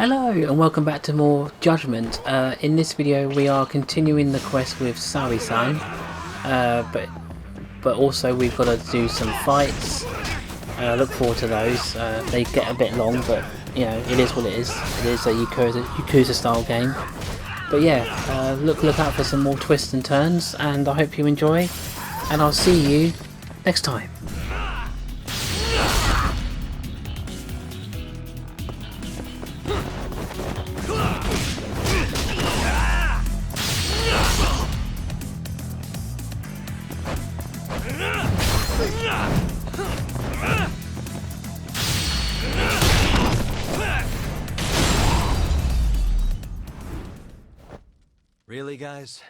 Hello and welcome back to more Judgment. In this video we are continuing the quest with Sawi-san, but also we've got to do some fights. Look forward to those. They get a bit long, but you know, it is what it is. It is a Yakuza style game. But yeah, look out for some more twists and turns, and I hope you enjoy, and I'll see you next time. Really, guys?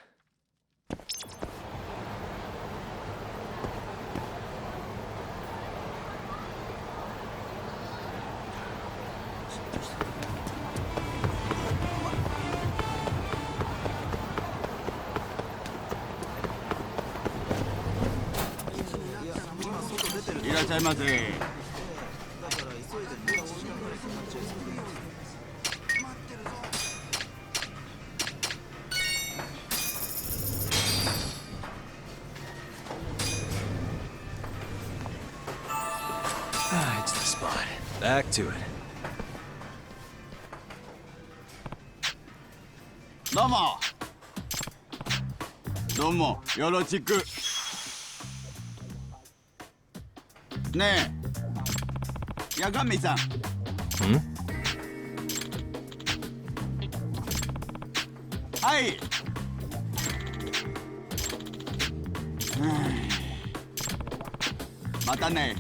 It's the spot. Back to it. どうもよろしくねえ八神さんはいまたね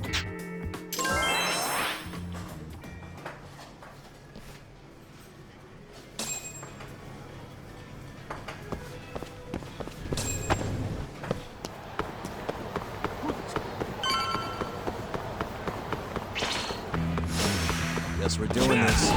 Guess we're doing this.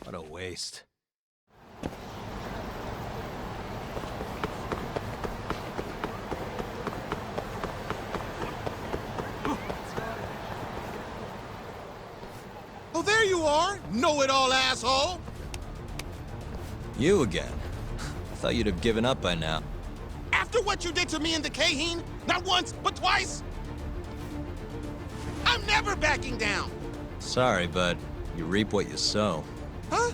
What a waste. Oh, there you are! Know-it-all asshole! You again. I thought you'd have given up by now. After what you did to me in the Kaheen, not once, but twice, I'm never backing down! Sorry, but you reap what you sow. Huh?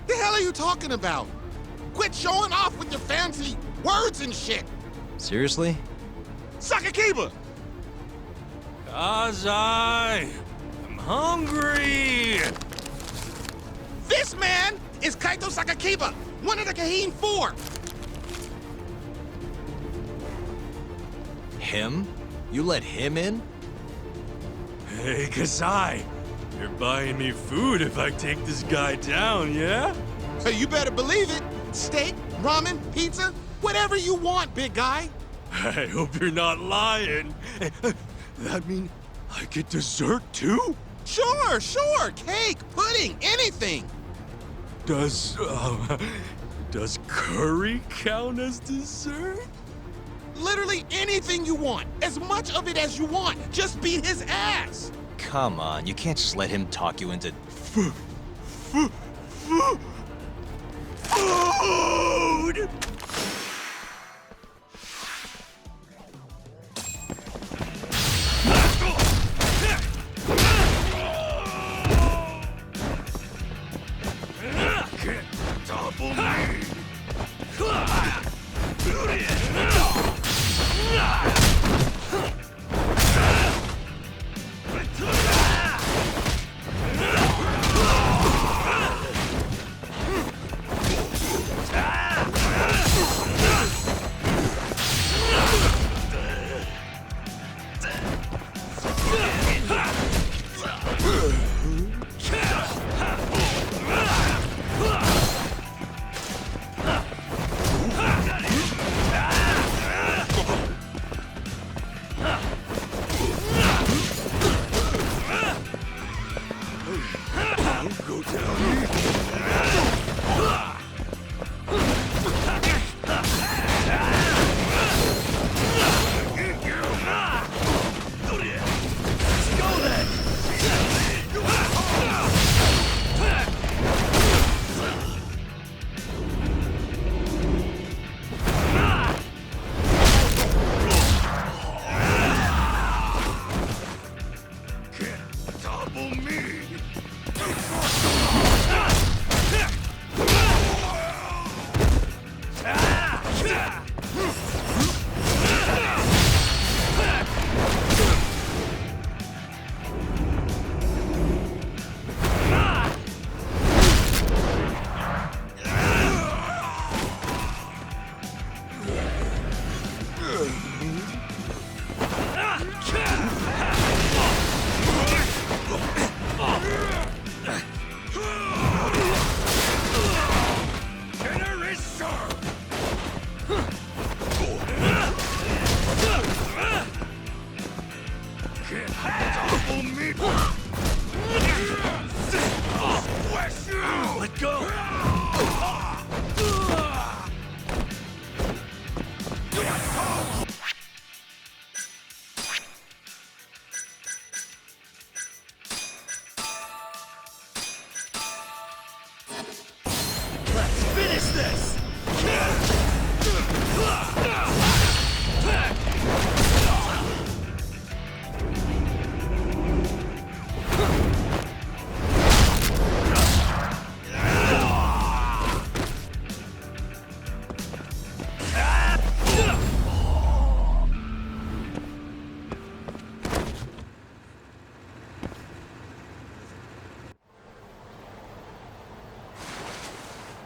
The hell are you talking about? Quit showing off with your fancy words and shit! Seriously? Sakakiba! Kazai! I'm hungry! This man is Kaito Sakakiba, one of the Kaheen 4! Him? You let him in? Hey, Kazai! You're buying me food if I take this guy down, yeah? Hey, you better believe it! Steak, ramen, pizza, whatever you want, big guy! I hope you're not lying. That mean I get dessert too? Sure, cake, pudding, anything! Does curry count as dessert? Literally anything you want, as much of it as you want. Just beat his ass. Come on, you can't just let him talk you into... Food!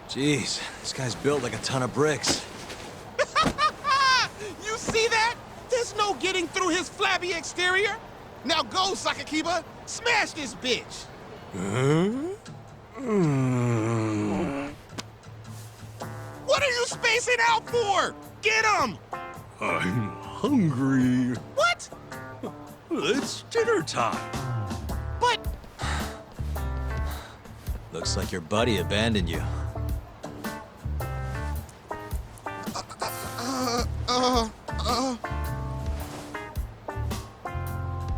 Jeez, this guy's built like a ton of bricks. You see that? There's no getting through his flabby exterior. Now go, Sakakiba. Smash this bitch. What are you spacing out for? Get him! I'm hungry. What? It's dinner time. But... Looks like your buddy abandoned you.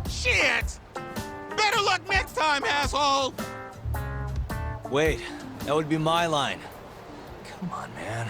Shit! Better luck next time, asshole! Wait, that would be my line. Come on, man.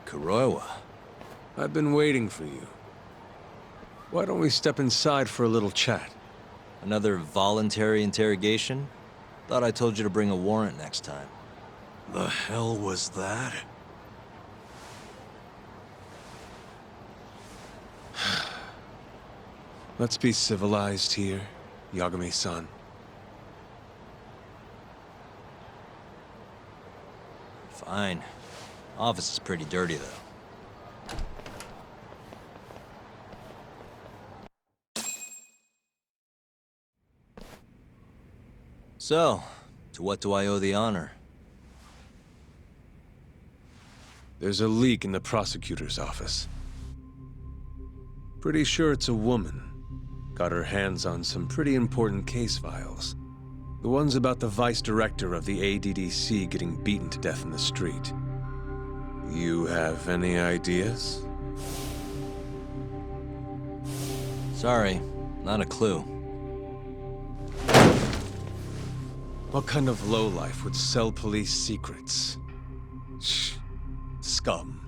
Kuroiwa. I've been waiting for you. Why don't we step inside for a little chat? Another voluntary interrogation? Thought I told you to bring a warrant next time. The hell was that? Let's be civilized here, Yagami-san. Fine. Office is pretty dirty, though. So, to what do I owe the honor? There's a leak in the prosecutor's office. Pretty sure it's a woman. Got her hands on some pretty important case files. The ones about the vice director of the ADDC getting beaten to death in the street. You have any ideas? Sorry, not a clue. What kind of lowlife would sell police secrets? Shh. Scum.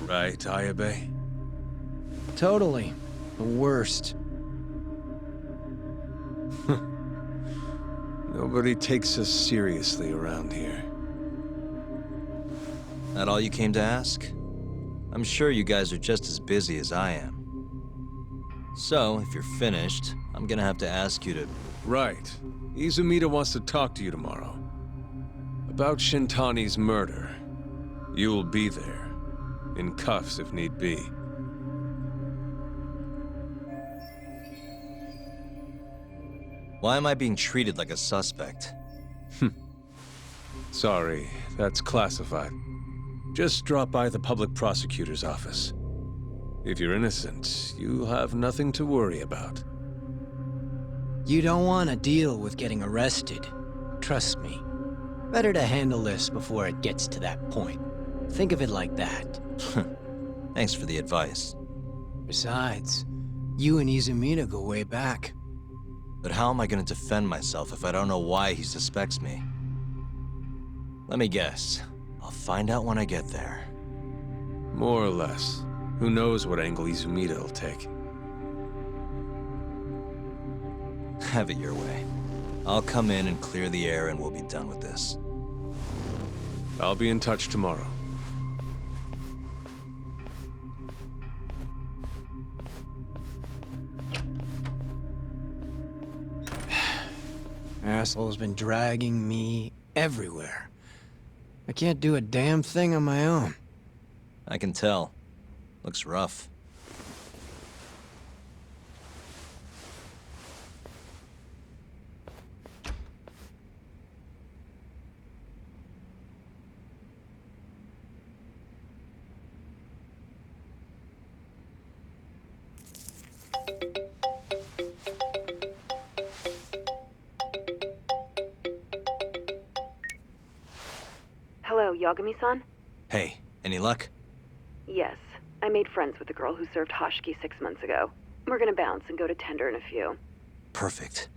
Right, Ayabe? Totally. The worst. Nobody takes us seriously around here. That all you came to ask? I'm sure you guys are just as busy as I am. So, if you're finished, I'm gonna have to ask you to... Right. Izumida wants to talk to you tomorrow. About Shintani's murder. You'll be there. In cuffs if need be. Why am I being treated like a suspect? Sorry, that's classified. Just drop by the public prosecutor's office. If you're innocent, you'll have nothing to worry about. You don't want to deal with getting arrested. Trust me. Better to handle this before it gets to that point. Think of it like that. Thanks for the advice. Besides, you and Izumida go way back. But how am I gonna defend myself if I don't know why he suspects me? Let me guess. I'll find out when I get there. More or less. Who knows what angle Izumida will take. Have it your way. I'll come in and clear the air and we'll be done with this. I'll be in touch tomorrow. Asshole's been dragging me everywhere. I can't do a damn thing on my own. I can tell. Looks rough. Hello, Yagami-san? Hey, any luck? Yes. I made friends with the girl who served Hashiki 6 months ago. We're gonna bounce and go to Tender in a few. Perfect.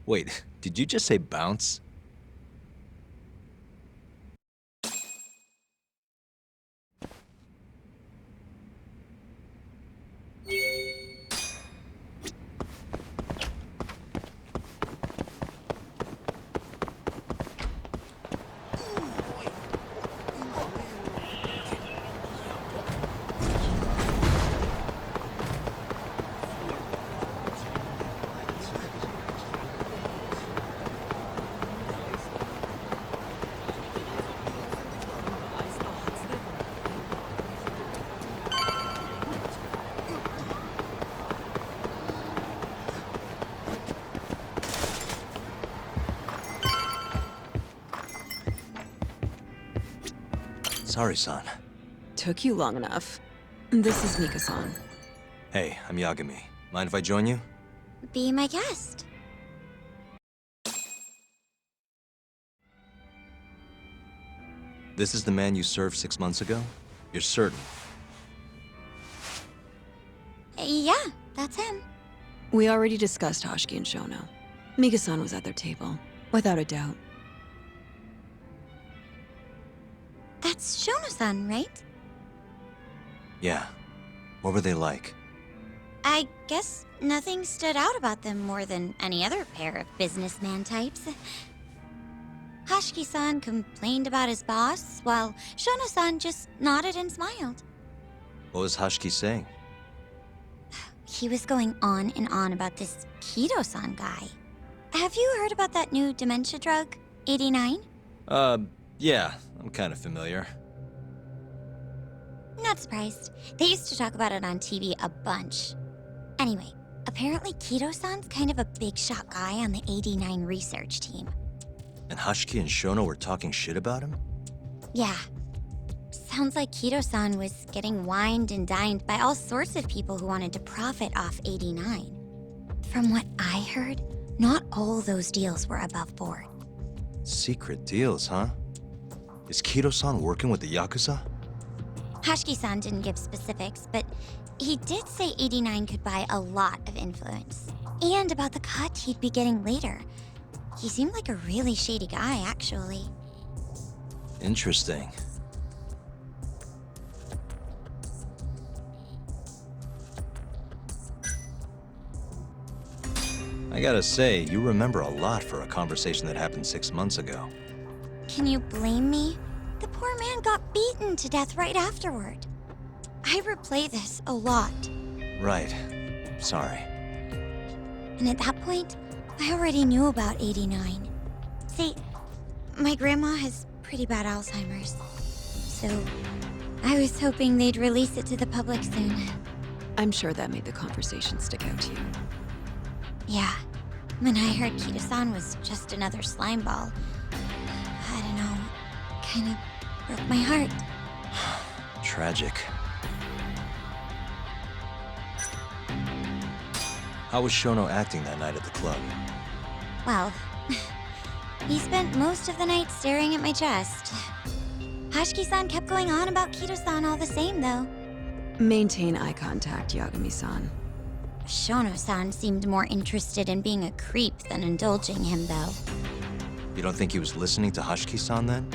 Wait, did you just say bounce? Sorry, son. Took you long enough. This is Mika-san. Hey, I'm Yagami. Mind if I join you? Be my guest. This is the man you served 6 months ago? You're certain? Yeah, that's him. We already discussed Hashiki and Shono. Mika-san was at their table, without a doubt. That's Shono-san, right? Yeah. What were they like? I guess nothing stood out about them more than any other pair of businessman types. Hashiki-san complained about his boss, while Shono-san just nodded and smiled. What was Hashiki saying? He was going on and on about this Kido-san guy. Have you heard about that new dementia drug, 89? Yeah, I'm kind of familiar. Not surprised. They used to talk about it on TV a bunch. Anyway, apparently Kido-san's kind of a big shot guy on the 89 research team. And Hashiki and Shono were talking shit about him? Yeah. Sounds like Kido-san was getting wined and dined by all sorts of people who wanted to profit off 89. From what I heard, not all those deals were above board. Secret deals, huh? Is Kido-san working with the Yakuza? Hashiki-san didn't give specifics, but he did say 89 could buy a lot of influence. And about the cut he'd be getting later. He seemed like a really shady guy, actually. Interesting. I gotta say, you remember a lot for a conversation that happened 6 months ago. Can you blame me? The poor man got beaten to death right afterward. I replay this a lot. Right. Sorry. And at that point, I already knew about 89. See, my grandma has pretty bad Alzheimer's. So, I was hoping they'd release it to the public soon. I'm sure that made the conversation stick out to you. Yeah. When I heard Kido-san was just another slime ball, I don't know, kind of broke my heart. Tragic. How was Shono acting that night at the club? Well, he spent most of the night staring at my chest. Hashiki-san kept going on about Kido-san all the same, though. Maintain eye contact, Yagami-san. Shono-san seemed more interested in being a creep than indulging him, though. You don't think he was listening to Hashiki-san then?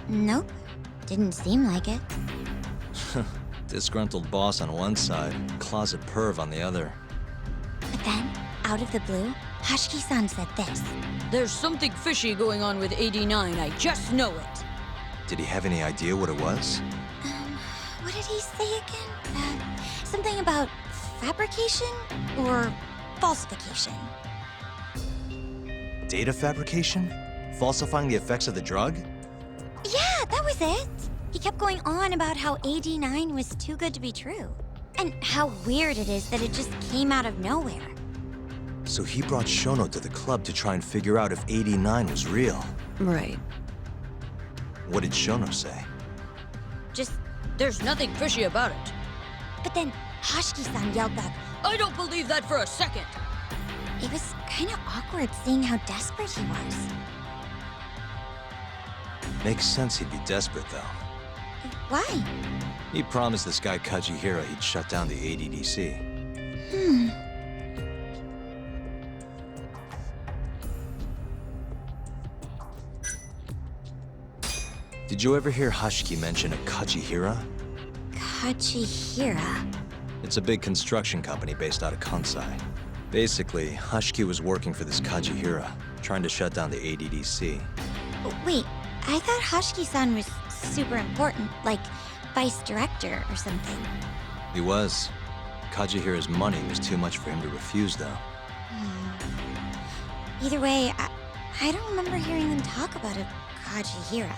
Nope. Didn't seem like it. Disgruntled boss on one side, closet perv on the other. But then, out of the blue, Hashiki-san said this. There's something fishy going on with 89, I just know it. Did he have any idea what it was? What did he say again? Something about fabrication or falsification. Data fabrication? Falsifying the effects of the drug? Yeah, that was it. He kept going on about how 89 was too good to be true. And how weird it is that it just came out of nowhere. So he brought Shono to the club to try and figure out if 89 was real. Right. What did Shono say? Just, there's nothing fishy about it. But then Hashiki-san yelled back, I don't believe that for a second. It was kind of awkward seeing how desperate he was. Makes sense he'd be desperate, though. Why? He promised this guy Kajihira he'd shut down the ADDC. Did you ever hear Hashiki mention a Kajihira? Kajihira? It's a big construction company based out of Kansai. Basically, Hashiki was working for this Kajihira, trying to shut down the ADDC. Wait, I thought Hashiki-san was super important, like vice director or something. He was. Kajihira's money was too much for him to refuse, though. Either way, I don't remember hearing them talk about a Kajihira.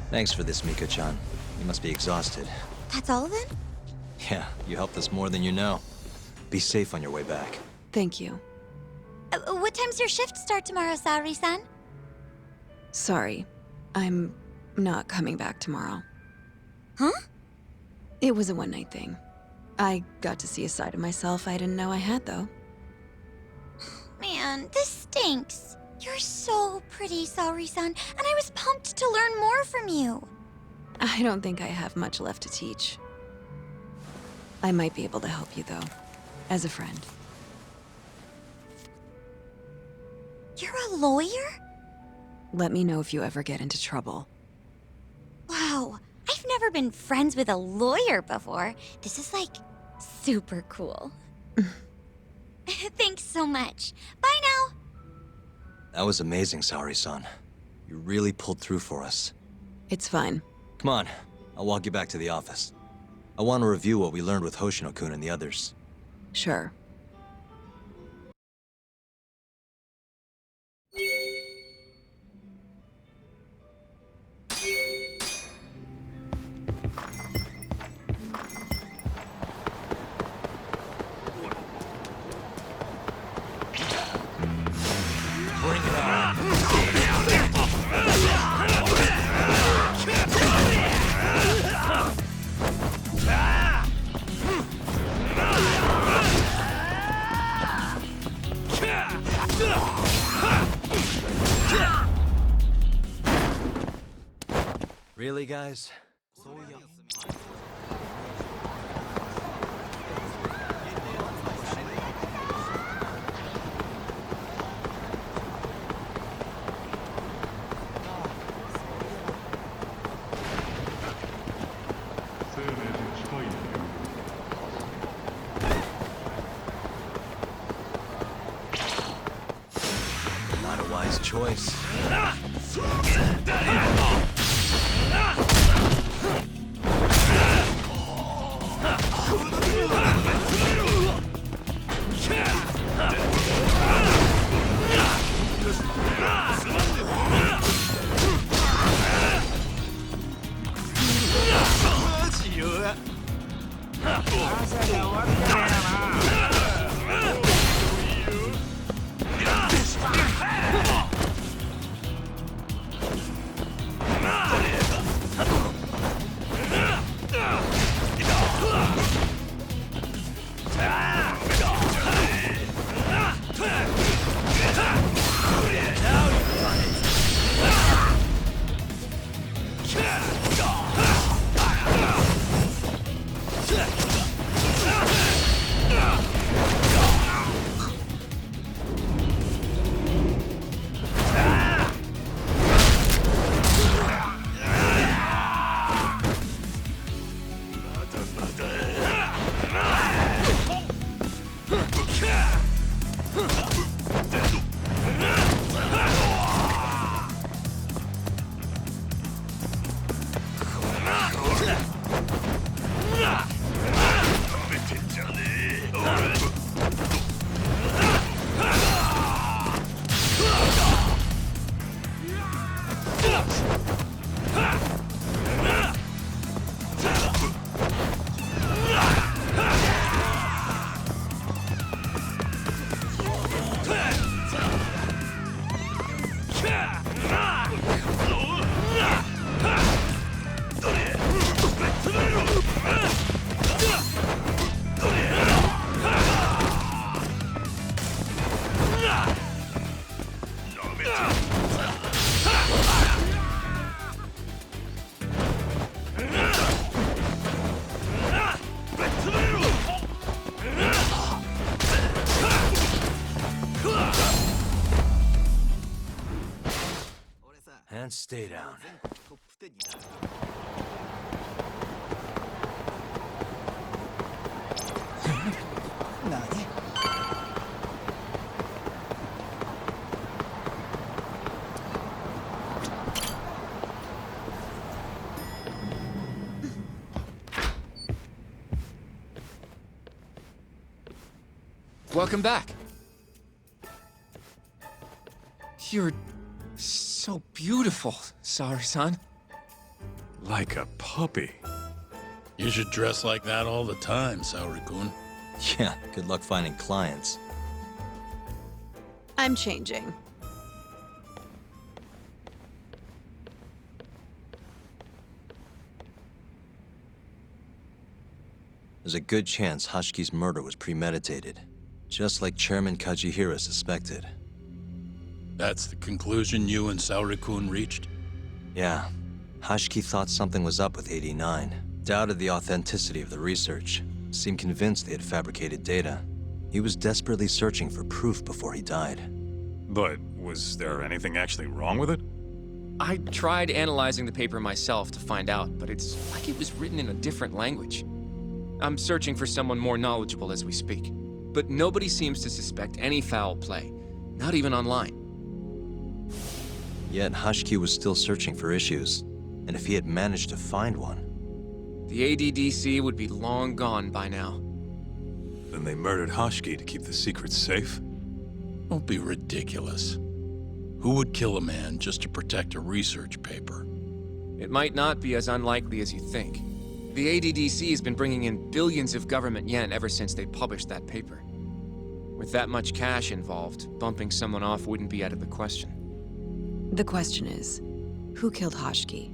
Thanks for this, Miko-chan. You must be exhausted. That's all of it? Yeah, you helped us more than you know. Be safe on your way back. Thank you. What time's your shift start tomorrow, Saori-san? Sorry. I'm not coming back tomorrow. Huh? It was a one-night thing. I got to see a side of myself I didn't know I had, though. Man, this stinks. You're so pretty, Saori-san, and I was pumped to learn more from you. I don't think I have much left to teach. I might be able to help you, though, as a friend. You're a lawyer? Let me know if you ever get into trouble. Wow, I've never been friends with a lawyer before. This is, like, super cool. Thanks so much. Bye now. That was amazing, Saori-san. You really pulled through for us. It's fine. Come on, I'll walk you back to the office. I want to review what we learned with Hoshino-kun and the others. Sure. Really, guys? Not a wise choice. and stay down. Welcome back. You're so beautiful, Saori-san. Like a puppy. You should dress like that all the time, Saori-kun. Yeah, good luck finding clients. I'm changing. There's a good chance Hashiki's murder was premeditated, just like Chairman Kajihira suspected. That's the conclusion you and Saori-kun reached? Yeah. Hashiki thought something was up with 89, doubted the authenticity of the research, seemed convinced they had fabricated data. He was desperately searching for proof before he died. But was there anything actually wrong with it? I tried analyzing the paper myself to find out, but it's like it was written in a different language. I'm searching for someone more knowledgeable as we speak, but nobody seems to suspect any foul play, not even online. Yet Hashiki was still searching for issues, and if he had managed to find one... The ADDC would be long gone by now. Then they murdered Hashiki to keep the secret safe? Don't be ridiculous. Who would kill a man just to protect a research paper? It might not be as unlikely as you think. The ADDC has been bringing in billions of government yen ever since they published that paper. With that much cash involved, bumping someone off wouldn't be out of the question. The question is, who killed Hashiki?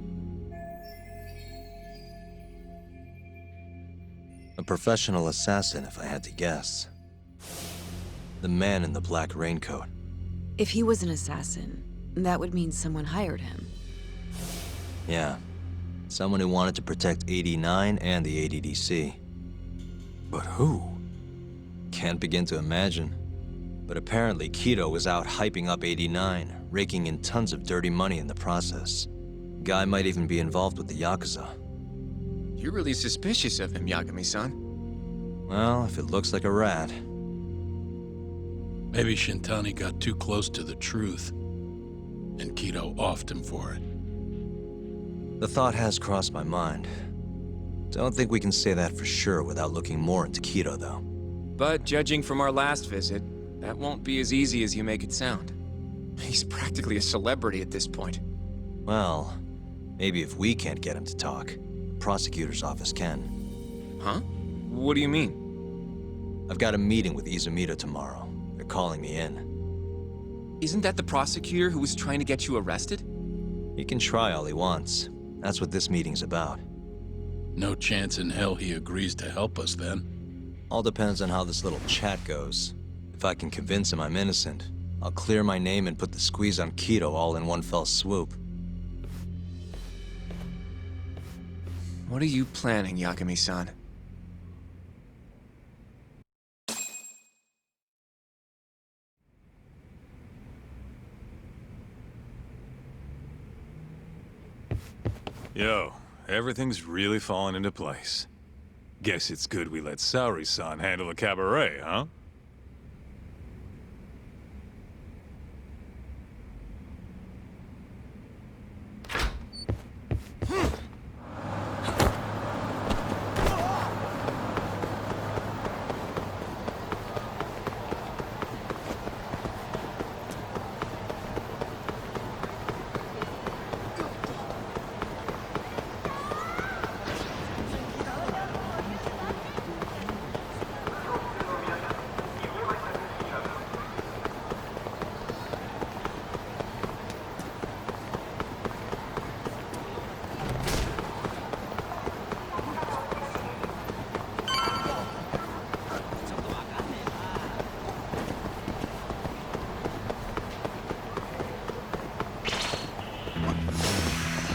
A professional assassin, if I had to guess. The man in the black raincoat. If he was an assassin, that would mean someone hired him. Yeah. Someone who wanted to protect 89 and the ADDC. But who? Can't begin to imagine. But apparently Kido was out hyping up 89, raking in tons of dirty money in the process. Guy might even be involved with the Yakuza. You're really suspicious of him, Yagami-san. Well, if it looks like a rat. Maybe Shintani got too close to the truth, and Kido offed him for it. The thought has crossed my mind. Don't think we can say that for sure without looking more into Kido, though. But judging from our last visit, that won't be as easy as you make it sound. He's practically a celebrity at this point. Well, maybe if we can't get him to talk, the prosecutor's office can. Huh? What do you mean? I've got a meeting with Izumito tomorrow. They're calling me in. Isn't that the prosecutor who was trying to get you arrested? He can try all he wants. That's what this meeting's about. No chance in hell he agrees to help us, then. All depends on how this little chat goes. If I can convince him I'm innocent, I'll clear my name and put the squeeze on Kido all in one fell swoop. What are you planning, Yagami-san? Yo, everything's really falling into place. Guess it's good we let Saori-san handle the cabaret, huh?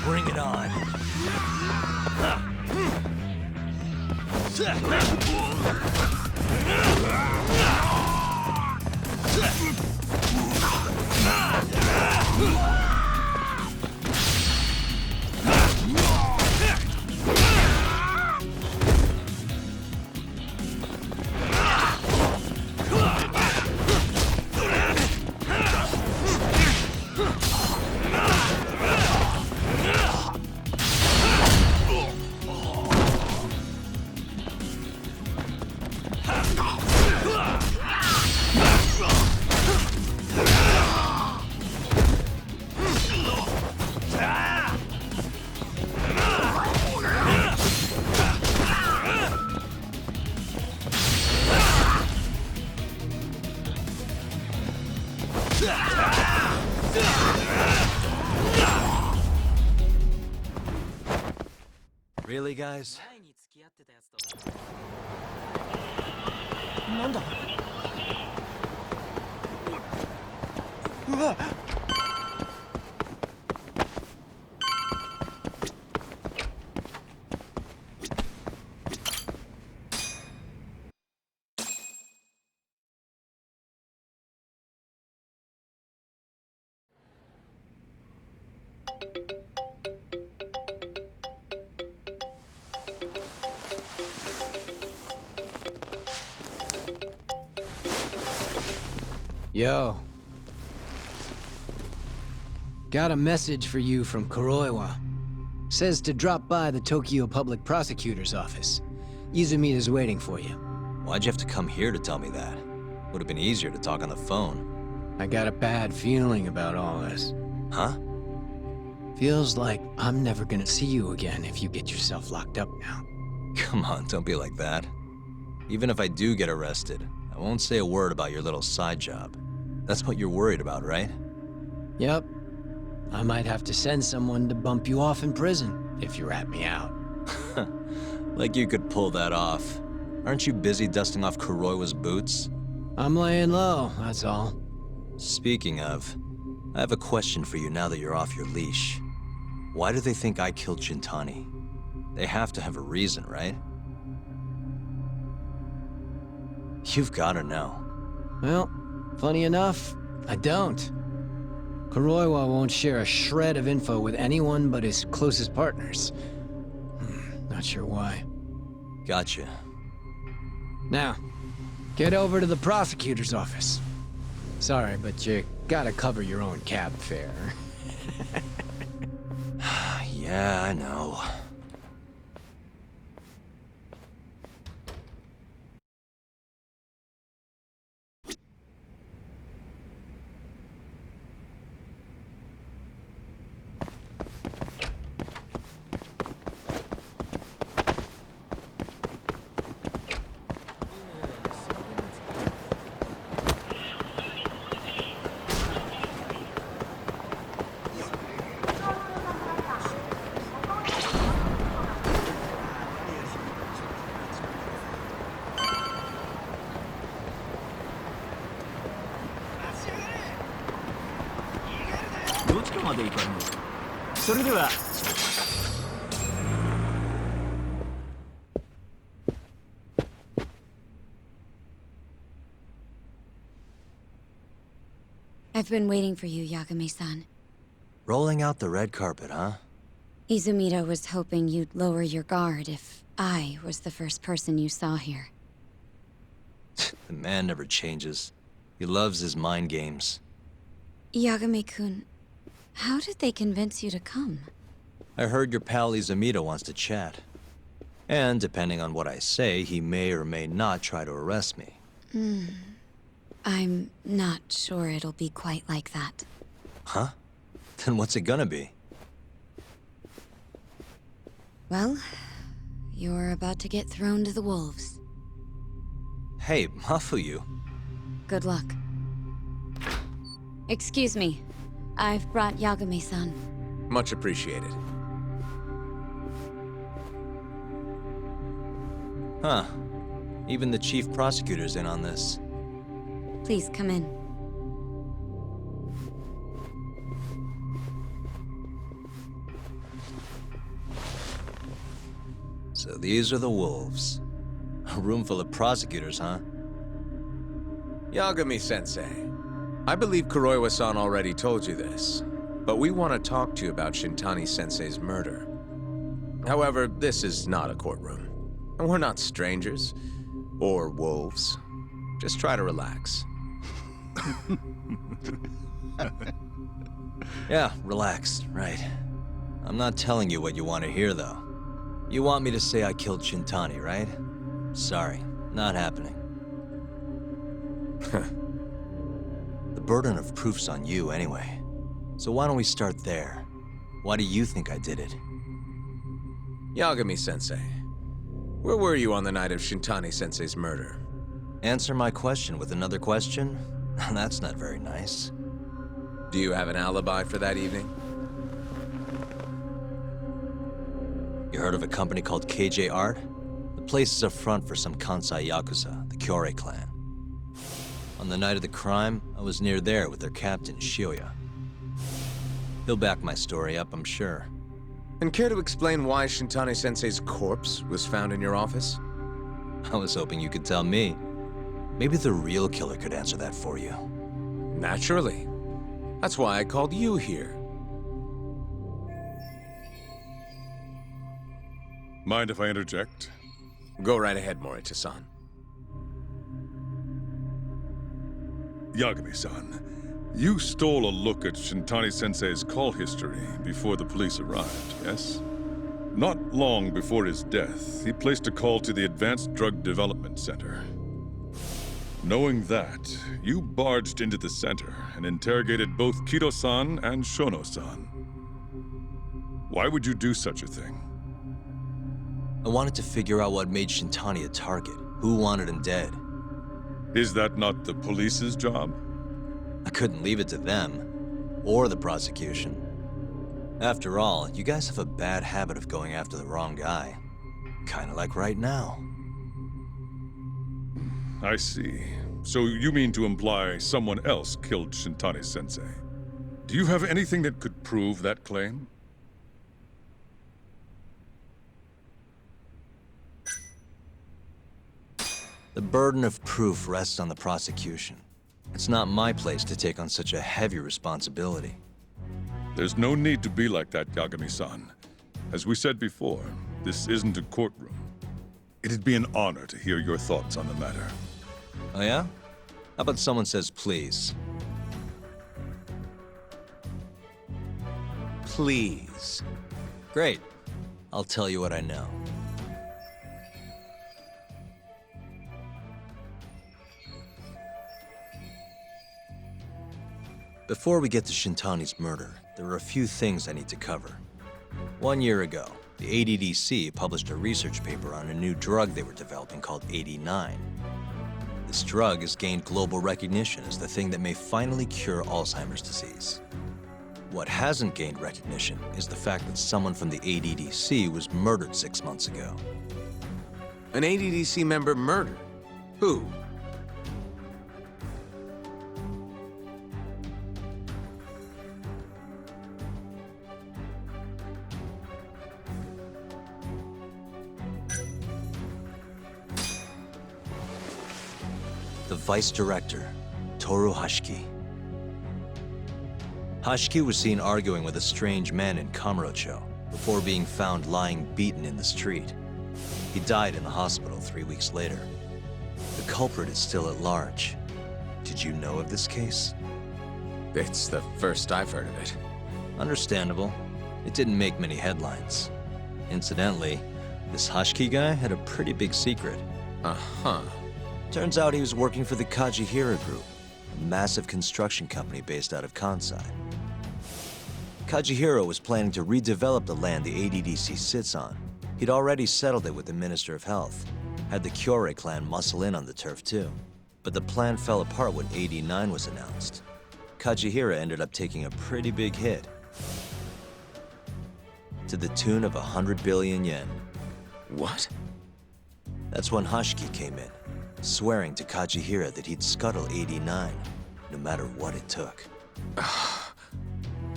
Bring it on. Really, guys? 前に付き合ってたやつと。なんだ？うわっ！ Yo. Got a message for you from Kuroiwa. Says to drop by the Tokyo Public Prosecutor's office. Izumida's waiting for you. Why'd you have to come here to tell me that? Would have been easier to talk on the phone. I got a bad feeling about all this. Huh? Feels like I'm never gonna see you again if you get yourself locked up now. Come on, don't be like that. Even if I do get arrested, I won't say a word about your little side job. That's what you're worried about, right? Yep. I might have to send someone to bump you off in prison if you rat me out. Like you could pull that off. Aren't you busy dusting off Kuroiwa's boots? I'm laying low, that's all. Speaking of, I have a question for you now that you're off your leash. Why do they think I killed Shintani? They have to have a reason, right? You've gotta know. Well, funny enough, I don't. Kuroiwa won't share a shred of info with anyone but his closest partners. Not sure why. Gotcha. Now, get over to the prosecutor's office. Sorry, but you gotta cover your own cab fare. Yeah, I know. I've been waiting for you, Yagami-san. Rolling out the red carpet, huh? Izumida was hoping you'd lower your guard if I was the first person you saw here. The man never changes. He loves his mind games. Yagami-kun, how did they convince you to come? I heard your pal Izumida wants to chat. And depending on what I say, he may or may not try to arrest me. I'm not sure it'll be quite like that. Huh? Then what's it gonna be? Well, you're about to get thrown to the wolves. Hey, Mafuyu. Good luck. Excuse me. I've brought Yagami-san. Much appreciated. Huh. Even the chief prosecutor's in on this. Please come in. So these are the wolves. A room full of prosecutors, huh? Yagami-sensei, I believe Kuroiwa-san already told you this, but we want to talk to you about Shintani-sensei's murder. However, this is not a courtroom. And we're not strangers, or wolves. Just try to relax. Yeah, relax, right. I'm not telling you what you want to hear, though. You want me to say I killed Shintani, right? Sorry, not happening. The burden of proof's on you, anyway. So why don't we start there? Why do you think I did it? Yagami-sensei, where were you on the night of Shintani-sensei's murder? Answer my question with another question? That's not very nice. Do you have an alibi for that evening? You heard of a company called KJ Art? The place is a front for some Kansai Yakuza, the Kyorei clan. On the night of the crime, I was near there with their captain, Shioya. He'll back my story up, I'm sure. And care to explain why Shintani-sensei's corpse was found in your office? I was hoping you could tell me. Maybe the real killer could answer that for you. Naturally. That's why I called you here. Mind if I interject? Go right ahead, Morita-san. Yagami-san, you stole a look at Shintani-sensei's call history before the police arrived, yes? Not long before his death, he placed a call to the Advanced Drug Development Center. Knowing that, you barged into the center and interrogated both Kido-san and Shono-san. Why would you do such a thing? I wanted to figure out what made Shintani a target, who wanted him dead. Is that not the police's job? I couldn't leave it to them, or the prosecution. After all, you guys have a bad habit of going after the wrong guy. Kinda like right now. I see. So you mean to imply someone else killed Shintani-sensei? Do you have anything that could prove that claim? The burden of proof rests on the prosecution. It's not my place to take on such a heavy responsibility. There's no need to be like that, Yagami-san. As we said before, this isn't a courtroom. It'd be an honor to hear your thoughts on the matter. Oh yeah? How about someone says please? Please. Great. I'll tell you what I know. Before we get to Shintani's murder, there are a few things I need to cover. 1 year ago, the ADDC published a research paper on a new drug they were developing called 89. This drug has gained global recognition as the thing that may finally cure Alzheimer's disease. What hasn't gained recognition is the fact that someone from the ADDC was murdered 6 months ago. An ADDC member murdered? Who? The vice director, Toru Hashiki. Hashiki was seen arguing with a strange man in Kamurocho before being found lying beaten in the street. He died in the hospital 3 weeks later. The culprit is still at large. Did you know of this case? It's the first I've heard of it. Understandable. It didn't make many headlines. Incidentally, this Hashiki guy had a pretty big secret. Uh-huh. Turns out he was working for the Kajihira Group, a massive construction company based out of Kansai. Kajihira was planning to redevelop the land the ADDC sits on. He'd already settled it with the Minister of Health, had the Kyorei clan muscle in on the turf too. But the plan fell apart when 89 was announced. Kajihira ended up taking a pretty big hit, to the tune of 100 billion yen. What? That's when Hashiki came in, swearing to Kajihira that he'd scuttle 89, no matter what it took.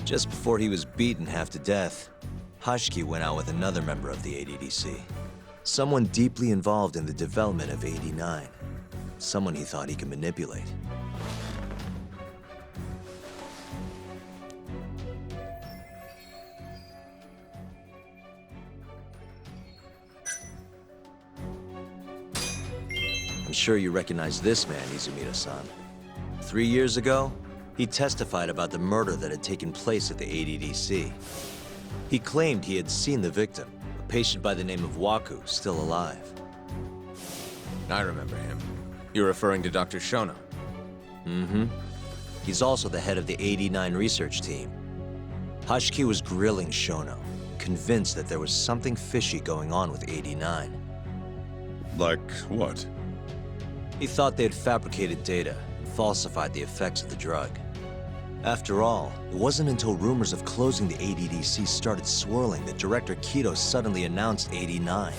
Just before he was beaten half to death, Hashiki went out with another member of the ADDC. Someone deeply involved in the development of 89. Someone he thought he could manipulate. I'm sure you recognize this man, Izumida-san. 3 years ago, he testified about the murder that had taken place at the ADDC. He claimed he had seen the victim, a patient by the name of Waku, still alive. I remember him. You're referring to Dr. Shono? Mm-hmm. He's also the head of the 89 research team. Hashiki was grilling Shono, convinced that there was something fishy going on with 89. Like what? He thought they had fabricated data and falsified the effects of the drug. After all, it wasn't until rumors of closing the ADDC started swirling that Director Kido suddenly announced 89.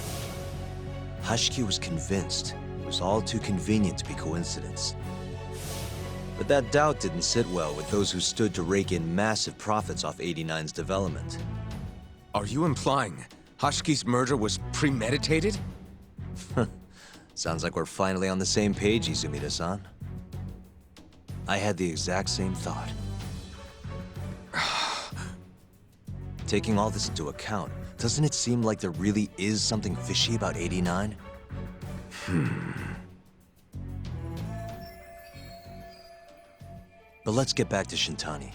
Hashiki was convinced it was all too convenient to be coincidence. But that doubt didn't sit well with those who stood to rake in massive profits off 89's development. Are you implying Hashiki's murder was premeditated? Sounds like we're finally on the same page, Izumida-san. I had the exact same thought. Taking all this into account, doesn't it seem like there really is something fishy about 89? But let's get back to Shintani.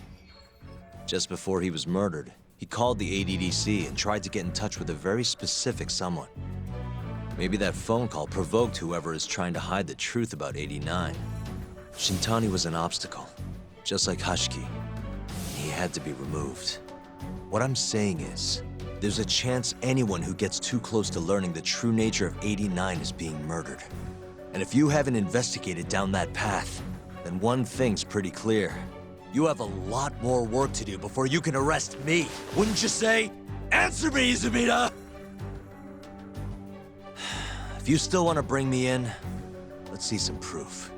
Just before he was murdered, he called the ADDC and tried to get in touch with a very specific someone. Maybe that phone call provoked whoever is trying to hide the truth about 89. Shintani was an obstacle, just like Hashiki. He had to be removed. What I'm saying is, there's a chance anyone who gets too close to learning the true nature of 89 is being murdered. And if you haven't investigated down that path, then one thing's pretty clear. You have a lot more work to do before you can arrest me, wouldn't you say? Answer me, Izumida! If you still want to bring me in, let's see some proof.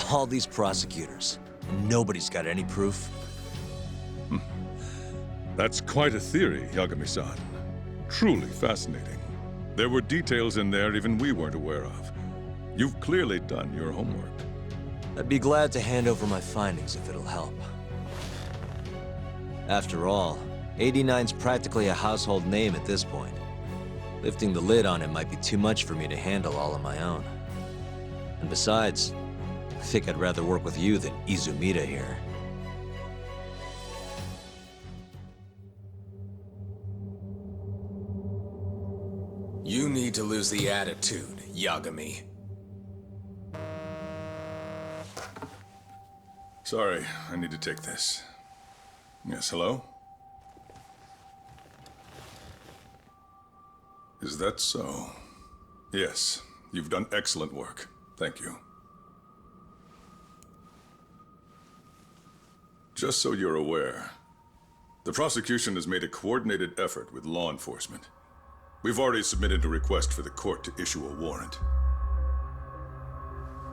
All these prosecutors, and nobody's got any proof. That's quite a theory, Yagami-san. Truly fascinating. There were details in there even we weren't aware of. You've clearly done your homework. I'd be glad to hand over my findings if it'll help. After all, 89's practically a household name at this point. Lifting the lid on it might be too much for me to handle all on my own. And besides, I think I'd rather work with you than Izumida here. You need to lose the attitude, Yagami. Sorry, I need to take this. Yes, hello? Is that so? Yes, you've done excellent work. Thank you. Just so you're aware, the prosecution has made a coordinated effort with law enforcement. We've already submitted a request for the court to issue a warrant.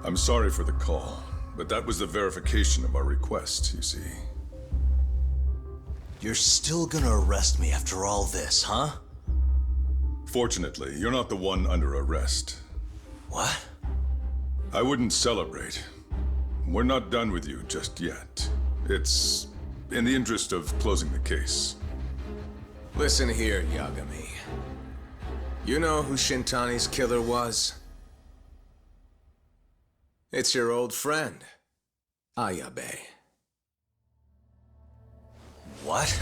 I'm sorry for the call, but that was the verification of our request, you see. You're still gonna arrest me after all this, huh? Fortunately, you're not the one under arrest. What? I wouldn't celebrate. We're not done with you just yet. It's in the interest of closing the case. Listen here, Yagami. You know who Shintani's killer was? It's your old friend, Ayabe. What?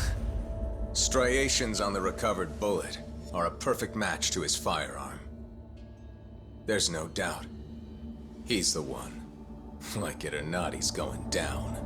Striations on the recovered bullet are a perfect match to his firearm. There's no doubt. He's the one. Like it or not, he's going down.